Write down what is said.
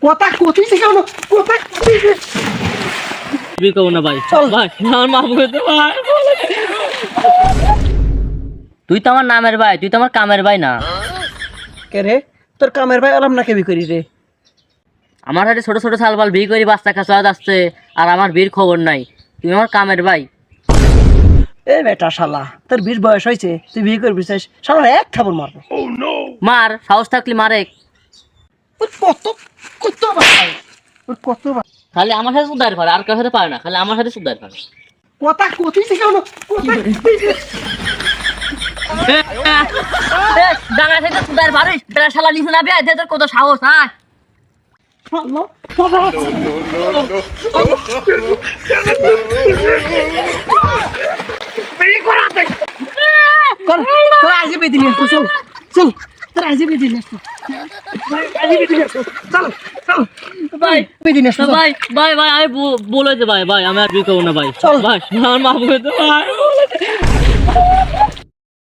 কথা কইছিস কেন কথা কইছিস বিয়ে করবো না ভাই। চল ভাই আমার মা বলতে ভাই তুই তো আমার নামের ভাই, তুই তো আমার কামের ভাই না। কে রে তোর কামের ভাই আলাম না কে বিয়ে করি রে আমার হাতে ছোট ছোট সালবাল বিয়ে করে বাচ্চা কাচ্চা আসছে, আর আমার বিয়ের খবর নাই। তুই আমার কামের ভাই। এ বেটা শালা তোর 20 বয়স হয়েছে তুই বিয়ে করবি চাস শালা এক থাপড় মারবো মার, সাহস থাকলে মারে। তোর কত কত ভাই তোর কত ভাই খালি আমার সাথে সুদার পারে, আর কার সাথে পারে না, খালি আমার সাথে সুদার পারে। কথা কইছিস কেন কথা ডাঙা থেকে সুদার পারিস, বেড়া শালা লিখে না বিয়ে তোর কত সাহস। হ্যাঁ শালা শালা কর তোর আজই বেদিন আসতো চল চল তোর আজই বেদিন আসতো আজই বেদিন আসতো চল চল ভাই বেদিন আসতো ভাই ভাই ভাই আমি বলেছে ভাই, ভাই আমি আর বিয়ে করবো না ভাই। চল। ভাই আমার মা বলতে ভাই